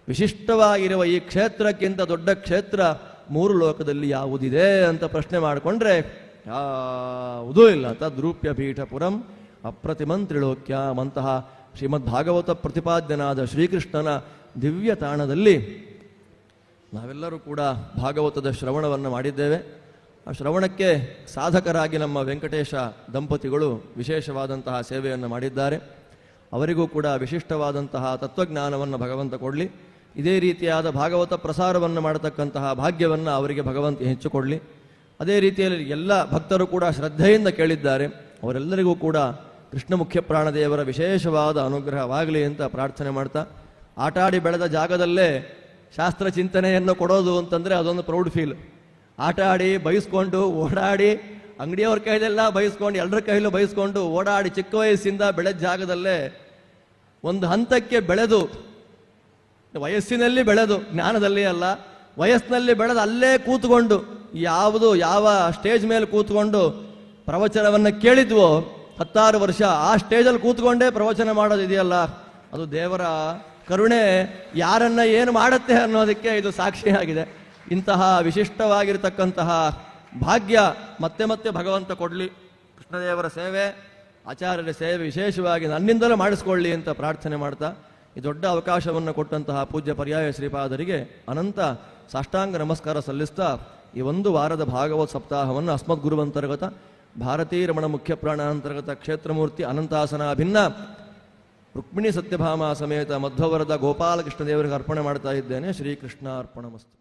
ವಿಶಿಷ್ಟವಾಗಿರುವ ಈ ಕ್ಷೇತ್ರಕ್ಕಿಂತ ದೊಡ್ಡ ಕ್ಷೇತ್ರ 3 ಲೋಕದಲ್ಲಿ ಯಾವುದಿದೆ ಅಂತ ಪ್ರಶ್ನೆ ಮಾಡಿಕೊಂಡ್ರೆ ಯಾವುದೂ ಇಲ್ಲ. ತದ್ರೂಪ್ಯ ಪೀಠಪುರಂ ಅಪ್ರತಿಮಂತ್ರಿಲೋಕ್ಯಂ ಅಂತಹ ಶ್ರೀಮದ್ ಭಾಗವತ ಪ್ರತಿಪಾದ್ಯನಾದ ಶ್ರೀಕೃಷ್ಣನ ದಿವ್ಯ ತಾಣದಲ್ಲಿ ನಾವೆಲ್ಲರೂ ಕೂಡ ಭಾಗವತದ ಶ್ರವಣವನ್ನು ಮಾಡಿದ್ದೇವೆ. ಆ ಶ್ರವಣಕ್ಕೆ ಸಾಧಕರಾಗಿ ನಮ್ಮ ವೆಂಕಟೇಶ ದಂಪತಿಗಳು ವಿಶೇಷವಾದಂತಹ ಸೇವೆಯನ್ನು ಮಾಡಿದ್ದಾರೆ. ಅವರಿಗೂ ಕೂಡ ವಿಶಿಷ್ಟವಾದಂತಹ ತತ್ವಜ್ಞಾನವನ್ನು ಭಗವಂತ ಕೊಡಲಿ. ಇದೇ ರೀತಿಯಾದ ಭಾಗವತ ಪ್ರಸಾರವನ್ನು ಮಾಡತಕ್ಕಂತಹ ಭಾಗ್ಯವನ್ನು ಅವರಿಗೆ ಭಗವಂತ ಹೆಚ್ಚು ಕೊಡಲಿ. ಅದೇ ರೀತಿಯಲ್ಲಿ ಎಲ್ಲ ಭಕ್ತರು ಕೂಡ ಶ್ರದ್ಧೆಯಿಂದ ಕೇಳಿದ್ದಾರೆ. ಅವರೆಲ್ಲರಿಗೂ ಕೂಡ ಕೃಷ್ಣ ಮುಖ್ಯ ಪ್ರಾಣದೇವರ ವಿಶೇಷವಾದ ಅನುಗ್ರಹವಾಗಲಿ ಅಂತ ಪ್ರಾರ್ಥನೆ ಮಾಡ್ತಾ, ಆಟಾಡಿ ಬೆಳೆದ ಜಾಗದಲ್ಲೇ ಶಾಸ್ತ್ರ ಚಿಂತನೆಯನ್ನು ಕೊಡೋದು ಅಂತಂದರೆ ಅದೊಂದು ಪ್ರೌಡ್ ಫೀಲ್. ಆಟ ಆಡಿ ಬಯಸ್ಕೊಂಡು ಓಡಾಡಿ ಅಂಗಡಿಯವ್ರ ಕೈಲೆಲ್ಲ ಬಯಸ್ಕೊಂಡು ಎಲ್ಲರ ಕೈಲೂ ಬಯಸ್ಕೊಂಡು ಓಡಾಡಿ ಚಿಕ್ಕ ವಯಸ್ಸಿಂದ ಬೆಳೆದ ಜಾಗದಲ್ಲೇ ಒಂದು ಹಂತಕ್ಕೆ ಬೆಳೆದು, ವಯಸ್ಸಿನಲ್ಲಿ ಬೆಳೆದು, ಜ್ಞಾನದಲ್ಲಿ ಅಲ್ಲ ವಯಸ್ಸಿನಲ್ಲಿ ಬೆಳೆದು ಅಲ್ಲೇ ಕೂತ್ಕೊಂಡು ಯಾವ ಸ್ಟೇಜ್ ಮೇಲೆ ಕೂತ್ಕೊಂಡು ಪ್ರವಚನವನ್ನು ಕೇಳಿದ್ವೋ 16 ವರ್ಷ ಆ ಸ್ಟೇಜಲ್ಲಿ ಕೂತ್ಕೊಂಡೇ ಪ್ರವಚನ ಮಾಡೋದಿದೆಯಲ್ಲ, ಅದು ದೇವರ ಕರುಣೆ ಯಾರನ್ನ ಏನು ಮಾಡುತ್ತೆ ಅನ್ನೋದಕ್ಕೆ ಇದು ಸಾಕ್ಷಿಯಾಗಿದೆ. ಇಂತಹ ವಿಶಿಷ್ಟವಾಗಿರತಕ್ಕಂತಹ ಭಾಗ್ಯ ಮತ್ತೆ ಮತ್ತೆ ಭಗವಂತ ಕೊಡಲಿ. ಕೃಷ್ಣದೇವರ ಸೇವೆ, ಆಚಾರ್ಯರ ಸೇವೆ ವಿಶೇಷವಾಗಿ ನನ್ನಿಂದಲೂ ಮಾಡಿಸ್ಕೊಳ್ಳಿ ಅಂತ ಪ್ರಾರ್ಥನೆ ಮಾಡ್ತಾ, ಈ ದೊಡ್ಡ ಅವಕಾಶವನ್ನು ಕೊಟ್ಟಂತಹ ಪೂಜ್ಯ ಪರ್ಯಾಯ ಶ್ರೀಪಾದರಿಗೆ ಅನಂತ ಸಾಷ್ಟಾಂಗ ನಮಸ್ಕಾರ ಸಲ್ಲಿಸ್ತಾ ಈ ಒಂದು ವಾರದ ಭಾಗವತ್ ಸಪ್ತಾಹವನ್ನು ಅಸ್ಮದ್ ಗುರುವಂತರ್ಗತ ಭಾರತೀ ರಮಣ ಮುಖ್ಯ ಪ್ರಾಣಾಂತರ್ಗತ ಕ್ಷೇತ್ರಮೂರ್ತಿ ಅನಂತಾಸನಾಭಿನ್ನ ರುಕ್ಮಿಣಿ ಸತ್ಯಭಾಮ ಸಮೇತ ಮಧ್ವವರದ ಗೋಪಾಲಕೃಷ್ಣ ದೇವರಿಗೆ ಅರ್ಪಣೆ ಮಾಡ್ತಾ ಇದ್ದೇನೆ. ಶ್ರೀಕೃಷ್ಣ ಅರ್ಪಣಮಸ್ತು.